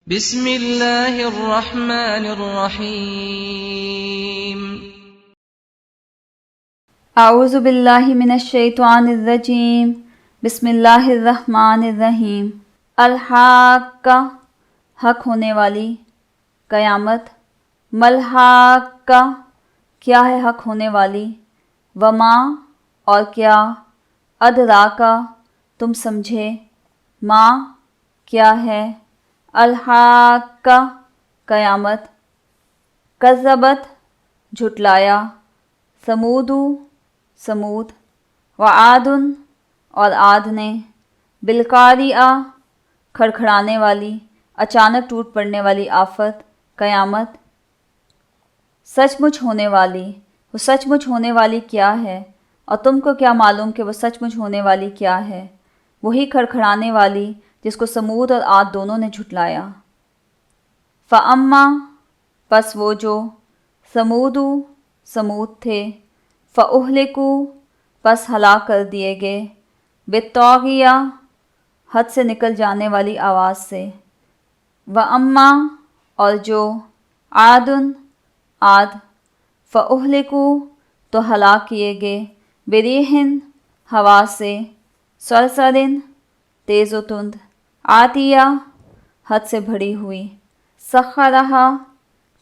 بسم اللہ الرحمن الرحیم۔ اعوذ باللہ من الشیطان الرجیم۔ بسم اللہ الرحمن الرحیم۔ الحاقہ، حق ہونے والی، قیامت۔ ملحاقہ، کیا ہے حق ہونے والی؟ وما، اور کیا، ادراکا، تم سمجھے، ما، کیا ہے، الحاقہ، قیامت۔ کذبت، جھٹلایا، سمودو، سمود، وعاد، اور عاد نے، بالقاریہ، کھڑکھڑانے والی، اچانک ٹوٹ پڑنے والی آفت، قیامت۔ سچ مچ ہونے والی، وہ سچ مچ ہونے والی کیا ہے، اور تم کو کیا معلوم کہ وہ سچ مچ ہونے والی کیا ہے؟ وہی کھڑکھڑانے والی جس کو سمود اور عاد دونوں نے جھٹلایا۔ فَأَمَّا، پس وہ جو، سمودو، سمود تھے، فَأُہْلِكُوا، پس ہلاک کر دیے گئے، بِالطَّاغِیَہ، حد سے نکل جانے والی آواز سے۔ وَأَمَّا، اور جو، عاد، عاد، فَأُہْلِكُوا، تو ہلاک کیے گئے، بِرِیحٍ، ہوا سے، صَرْصَرٍ، تیز و تند، عاتیہ، حد سے بھری ہوئی، سخرہا،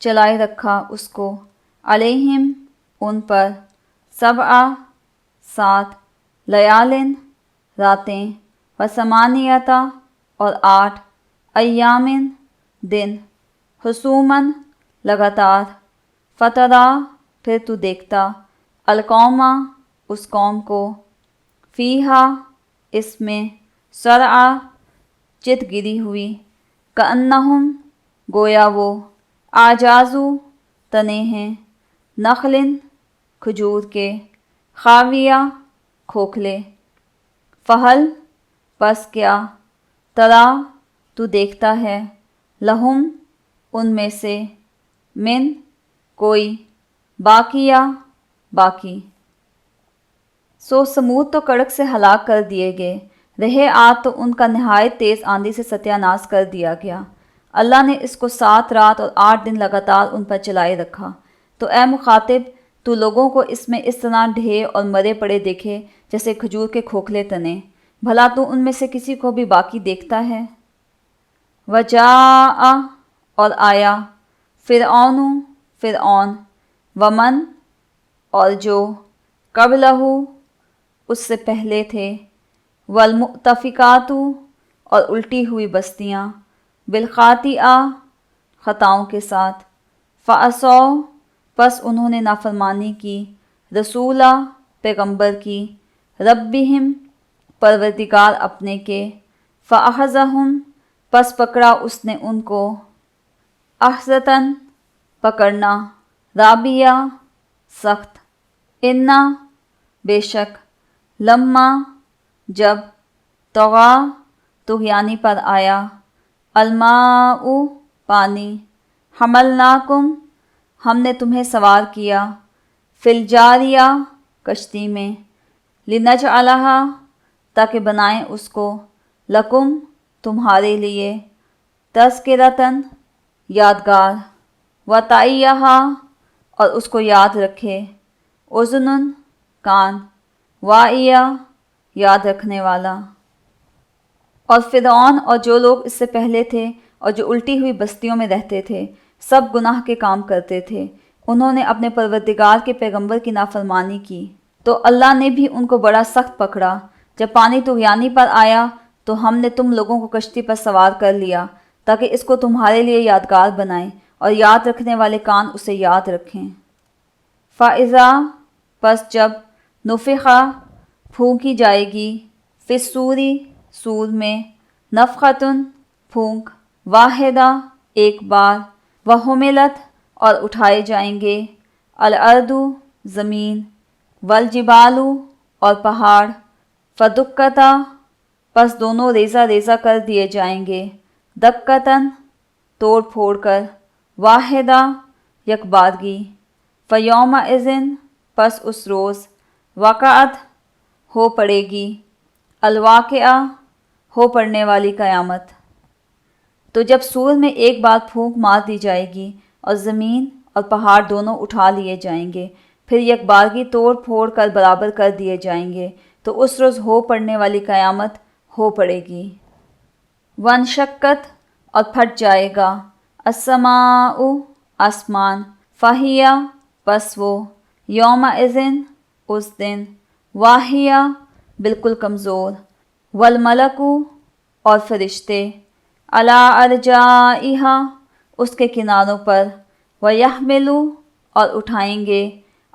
چلائے رکھا اس کو، علیہم، ان پر، سبع، 7، لیالٍ، راتیں، وثمانیۃ، اور 8، ایامٍ، دن، حسوماً، لگاتار، فترا، پھر تو دیکھتا، القوم، اس قوم کو، فیہا، اس میں، صرعا، چت گری ہوئی، کأنہم، گویا وہ، اعجازو، تنے ہیں، نخل، کھجور کے، خاویہ، کھوکھلے، فہل، پس کیا، ترا، تو دیکھتا ہے، لہم، ان میں سے، من، کوئی، باقیہ، باقی۔ سو سمود تو کڑک سے ہلاک کر دیے گئے، رہے عاد تو ان کا نہایت تیز آندھی سے ستیہ ناش کر دیا گیا۔ اللہ نے اس کو 7 رات اور 8 دن لگاتار ان پر چلائے رکھا۔ تو اے مخاطب، تو لوگوں کو اس میں اس طرح ڈھے اور مرے پڑے دیکھے جیسے کھجور کے کھوکھلے تنے، بھلا تو ان میں سے کسی کو بھی باقی دیکھتا ہے؟ وجاء، اور آیا، فرعون، فرعون، ومن، اور جو، قبلہ، اس سے پہلے تھے، والمؤتفکات، اور الٹی ہوئی بستیاں، بالخاطئہ، خطاؤں کے ساتھ، فعصوا، پس انہوں نے نافرمانی کی، رسولہ، پیغمبر کی، ربہم، پروردگار اپنے کے، فأخذہم، پس پکڑا اس نے ان کو، اخذتاً، پکڑنا، رابیہ، سخت، انا، بے شک، لما، جب، طغا، طغیانی پر آیا، الماء، پانی، حملناکم، ہم نے تمہیں سوار کیا، فی الجاریہ، کشتی میں، لنجعلہا، تاکہ بنائیں اس کو، لکم، تمہارے لیے، تذکرۃً، یادگار، وتعیہا، اور اس کو یاد رکھے، اذن، کان، واعیہ، یاد رکھنے والا۔ اور فرعون اور جو لوگ اس سے پہلے تھے اور جو الٹی ہوئی بستیوں میں رہتے تھے، سب گناہ کے کام کرتے تھے، انہوں نے اپنے پروردگار کے پیغمبر کی نافرمانی کی، تو اللہ نے بھی ان کو بڑا سخت پکڑا۔ جب پانی طغیانی پر آیا تو ہم نے تم لوگوں کو کشتی پر سوار کر لیا تاکہ اس کو تمہارے لیے یادگار بنائیں اور یاد رکھنے والے کان اسے یاد رکھیں۔ فَإِذَا، پس جب، نُفِخَ، پھونکی جائے گی، فِي الصُّورِ، سور میں، نفخۃ، پھونک، واحدہ، ایک بار، وَحُمِلَتْ، اور اٹھائے جائیں گے، الارض، زمین، والجبال، اور پہاڑ، فدکتا، پس دونوں ریزہ ریزہ کر دیے جائیں گے، دکتاً، توڑ پھوڑ کر، واحدہ، یکبارگی، فیومئذ، پس اس روز، وقعت، ہو پڑے گی، الواقعہ، ہو پڑنے والی قیامت۔ تو جب سور میں ایک بار پھونک مار دی جائے گی اور زمین اور پہاڑ دونوں اٹھا لیے جائیں گے، پھر یکبارگی توڑ پھوڑ کر برابر کر دیے جائیں گے، تو اس روز ہو پڑنے والی قیامت ہو پڑے گی۔ وانشقت اور پھٹ جائے گا، السماء آسمان، فہیہ پس وہ، یومئذ اس دن، واہیہ بالکل کمزور، والملک اور فرشتے، علی ارجائہا اس کے کناروں پر، ویحمل اور اٹھائیں گے،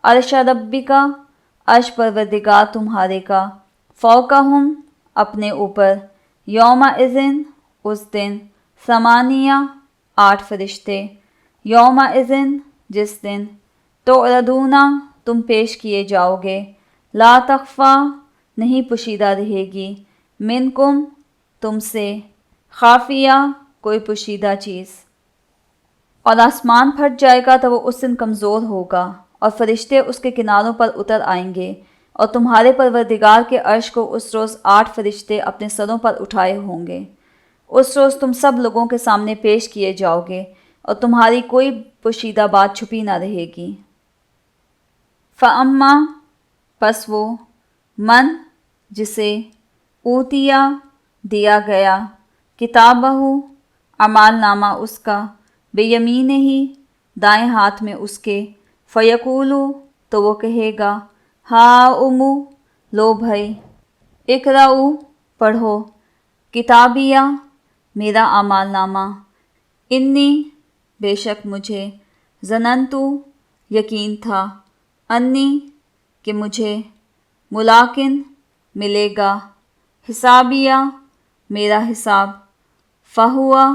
عرش ربک عرش پروردگار تمہارے کا، فوقہم اپنے اوپر، یومئذ اس دن، ثمانیہ 8 فرشتے، یومئذ جس دن، تعرضون تم پیش کیے جاؤ گے، لا تخفی نہیں پوشیدہ رہے گی، منکم تم سے، خافیہ کوئی پوشیدہ چیز۔ اور آسمان پھٹ جائے گا تو وہ اس دن کمزور ہوگا، اور فرشتے اس کے کناروں پر اتر آئیں گے، اور تمہارے پروردگار کے عرش کو اس روز 8 فرشتے اپنے سروں پر اٹھائے ہوں گے۔ اس روز تم سب لوگوں کے سامنے پیش کیے جاؤ گے، اور تمہاری کوئی پوشیدہ بات چھپی نہ رہے گی۔ فَأَمَّا پس وہ، من جسے، اوتیا دیا گیا، کتابہ اعمال نامہ اس کا، بیمینہ دائیں ہاتھ میں اس کے، فیقول تو وہ کہے گا، ہاؤم لو بھائی، اقرؤ پڑھو، کتابیہ میرا اعمال نامہ، انی بے شک مجھے، ظننتو یقین تھا، انی کہ مجھے، ملاقن ملے گا، حسابیہ میرا حساب، فہوا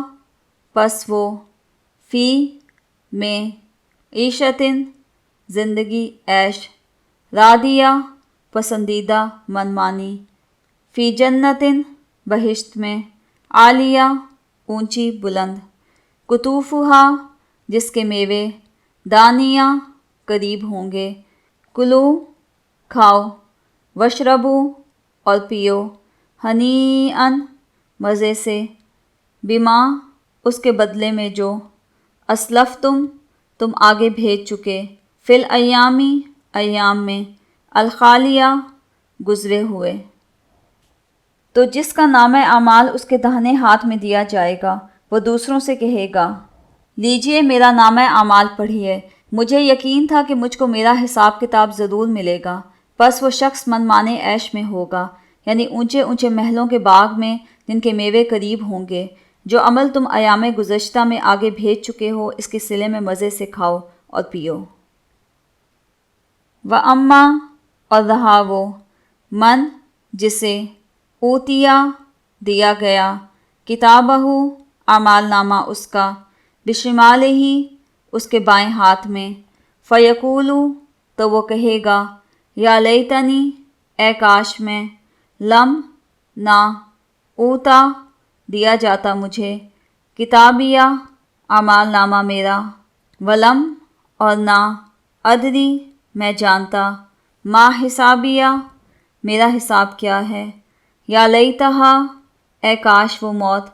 پس وہ، فی میں، عیشتن زندگی عیش، راضیہ پسندیدہ منمانی، فی جنتن بہشت میں، عالیہ اونچی بلند، قطوفہا جس کے میوے، دانیہ قریب ہوں گے، کلو کھاؤ، واشربو اور پیو، ہنیئن مزے سے، بما اس کے بدلے میں جو، اسلفتم تم آگے بھیج چکے، فی الایامی ایام میں، الخالیہ گزرے ہوئے۔ تو جس کا نامہ اعمال اس کے داہنے ہاتھ میں دیا جائے گا، وہ دوسروں سے کہے گا، لیجئے میرا نامہ اعمال پڑھیے، مجھے یقین تھا کہ مجھ کو میرا حساب کتاب ضرور ملے گا۔ پس وہ شخص منمانے عیش میں ہوگا، یعنی اونچے اونچے محلوں کے باغ میں جن کے میوے قریب ہوں گے۔ جو عمل تم ایام گزشتہ میں آگے بھیج چکے ہو، اس کے صلے میں مزے سے کھاؤ اور پیو۔ وَأَمَّا اور رہا وہ، من جسے، اوتیا دیا گیا، کتابہ اعمال نامہ اس کا، بشمالہ اس کے بائیں ہاتھ میں، فیقول تو وہ کہے گا، یا لیتنی اے کاش میں، لم نہ، اوتا دیا جاتا مجھے، کتابیہ اعمال نامہ میرا، ولم اور نہ، ادری میں جانتا، ما حسابیہ میرا حساب کیا ہے، یا لیتہا اے کاش وہ موت،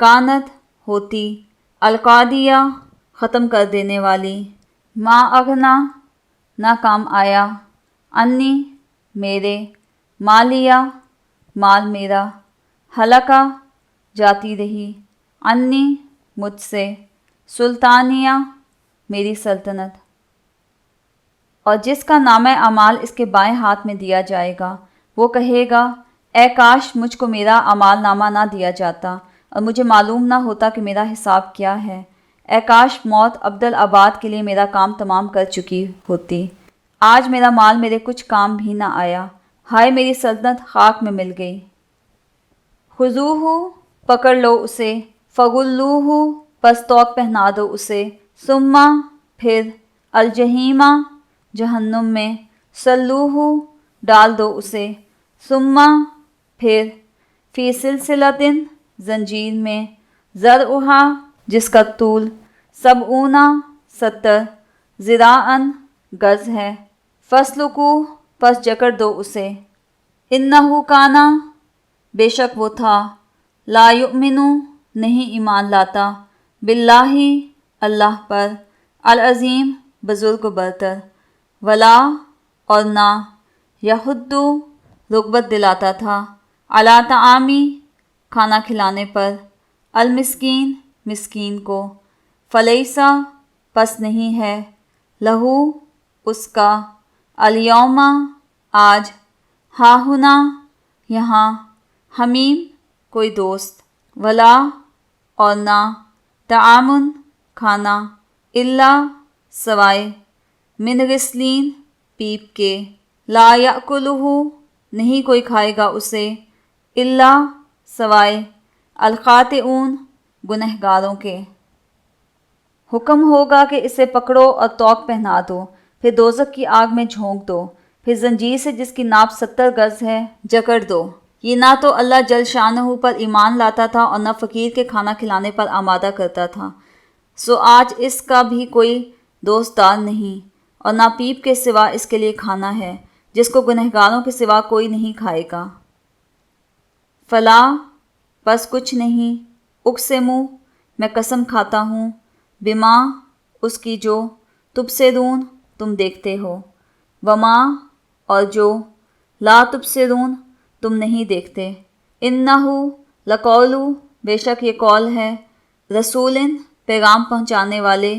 کانت ہوتی، القاضیہ ختم کر دینے والی، ما اغنا نہ کام آیا، انی میرے، مالیہ مال میرا، ہلکا جاتی رہی، انی مجھ سے، سلطانیہ میری سلطنت۔ اور جس کا نامہ اعمال اس کے بائیں ہاتھ میں دیا جائے گا، وہ کہے گا، اے کاش مجھ کو میرا اعمال نامہ نہ دیا جاتا اور مجھے معلوم نہ ہوتا کہ میرا حساب کیا ہے، اے کاش موت ابدالآباد کے لیے میرا کام تمام کر چکی ہوتی، آج میرا مال میرے کچھ کام بھی نہ آیا، ہائے میری سلطنت خاک میں مل گئی۔ خذوہ پکڑ لو اسے، فغلوہ پس توق پہنا دو اسے، ثم پھر، الجحیم جہنم میں، صلوہ ڈال دو اسے، ثم پھر، فی سلسلۃ زنجیر میں، ذرعہا جس کا طول، 70 ذراعًا گز ہے، فاسلکوہ پس جکڑ دو اسے، انہ کانا بے شک وہ تھا، لا یؤمن نہیں ایمان لاتا، باللہ اللہ پر، العظیم بزرگ و برتر، ولا اور نہ، یحدو رغبت دلاتا تھا، علی طعامی کھانا کھلانے پر، المسکین مسکین کو، فلیسا پس نہیں ہے، لہو اس کا، الیوم آج، ہاہنا یہاں، حمیم کوئی دوست، ولا اور نہ، طعام کھانا، الا سوائے، من غسلین پیپ کے، لا یأکلہ نہیں کوئی کھائے گا اسے، الا سوائے، الخاطئون گنہگاروں کے۔ حکم ہوگا کہ اسے پکڑو اور طوق پہنا دو، پھر دوزخ کی آگ میں جھونک دو، پھر زنجیر سے جس کی ناپ 70 گز ہے جکڑ دو۔ یہ نہ تو اللہ جل شانہ پر ایمان لاتا تھا اور نہ فقیر کے کھانا کھلانے پر آمادہ کرتا تھا، سو آج اس کا بھی کوئی دوست دار نہیں، اور نہ پیپ کے سوا اس کے لیے کھانا ہے جس کو گنہگاروں کے سوا کوئی نہیں کھائے گا۔ فلا بس کچھ نہیں، اقسمو میں قسم کھاتا ہوں، بما اس کی جو، تبصرون تم دیکھتے ہو، وما اور جو، لا تبصرون تم نہیں دیکھتے، انہو لقولو بے شک یہ قول ہے، رسول پیغام پہنچانے والے،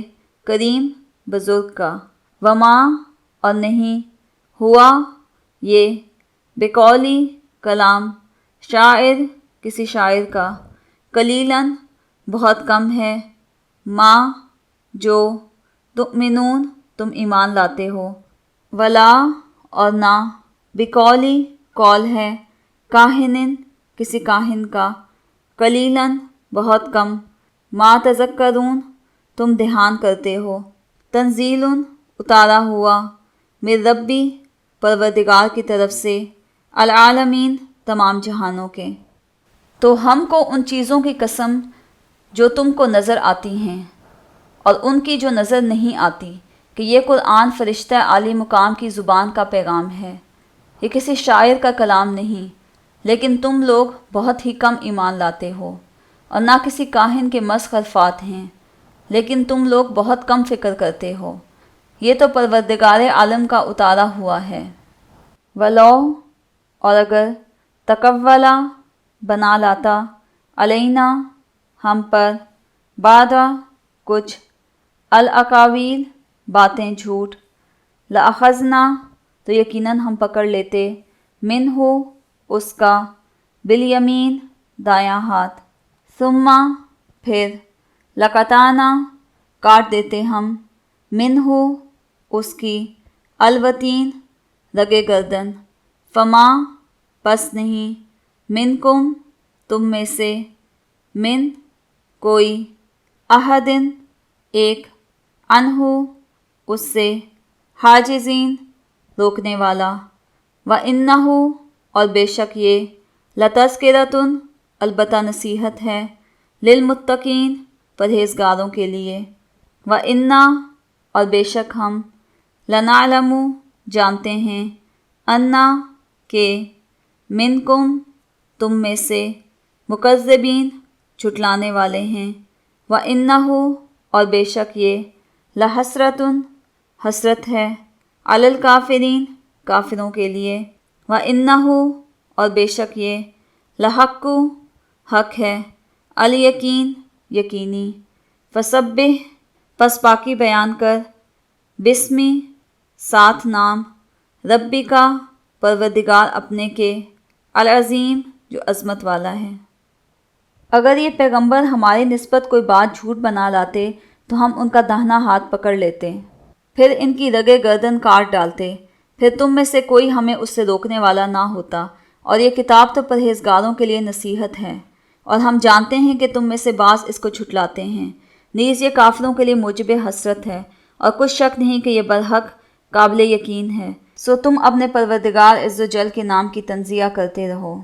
کریم بزرگ کا، وما اور نہیں، ہوا یہ، بقولی کلام، شاعر کسی شاعر کا، قلیلاً بہت کم ہے، ما جو، تؤمنون تم ایمان لاتے ہو، ولا اور نہ، بقولی قول ہے، کاہن کسی کاہن کا، قلیلاً بہت کم، ما تذکرون تم دھیان کرتے ہو، تنزیل اتارا ہوا، من ربی پروردگار کی طرف سے، العالمین تمام جہانوں کے۔ تو ہم کو ان چیزوں کی قسم جو تم کو نظر آتی ہیں اور ان کی جو نظر نہیں آتی، کہ یہ قرآن فرشتہ عالی مقام کی زبان کا پیغام ہے، یہ کسی شاعر کا کلام نہیں، لیکن تم لوگ بہت ہی کم ایمان لاتے ہو، اور نہ کسی کاہن کے مسخ الفاظ ہیں، لیکن تم لوگ بہت کم فکر کرتے ہو، یہ تو پروردگار عالم کا اتارا ہوا ہے۔ ولو اور اگر، تقولا بنا لاتا، علینا ہم پر، بعدا کچھ، الاقاویل باتیں جھوٹ، لأخذنا تو یقیناً ہم پکڑ لیتے، منہ اس کا، بالیمین دایاں ہاتھ، ثم پھر، لقطعنا کاٹ دیتے ہم، منہ اس کی، الوتین رگے گردن، فما پس نہیں، منکم تم میں سے، من کوئی، احدن ایک، عنہ اس سے، حاجزین روکنے والا، وَإِنَّهُ اور بے شک یہ، لَتَذْکِرَةٌ البتہ نصیحت ہے، للمتقین پرہیزگاروں کے لیے، وَإِنَّا اور بے شک ہم، لَنَعْلَمُ جانتے ہیں، اَنَّا کہ، منکم تم میں سے، مکذبین جھٹلانے والے ہیں، وَإِنَّهُ اور بے شک یہ، لحسرۃ حسرت ہے، علی الکافرین کافروں کے لیے، وَإِنَّهُ اور بے شک یہ، لحق حق ہے، الیقین یقینی، فسبح پس پاکی بیان کر، بسمی ساتھ نام، ربی کا پروردگار اپنے کے، العظیم جو عظمت والا ہے۔ اگر یہ پیغمبر ہماری نسبت کوئی بات جھوٹ بنا لاتے تو ہم ان کا داہنا ہاتھ پکڑ لیتے، پھر ان کی رگے گردن کاٹ ڈالتے، پھر تم میں سے کوئی ہمیں اس سے روکنے والا نہ ہوتا، اور یہ کتاب تو پرہیزگاروں کے لیے نصیحت ہے، اور ہم جانتے ہیں کہ تم میں سے بعض اس کو جھٹلاتے ہیں، نیز یہ کافروں کے لیے موجب حسرت ہے، اور کچھ شک نہیں کہ یہ برحق قابل یقین ہے، سو تم اپنے پروردگار عز و جل کے نام کی تنزیہ کرتے رہو۔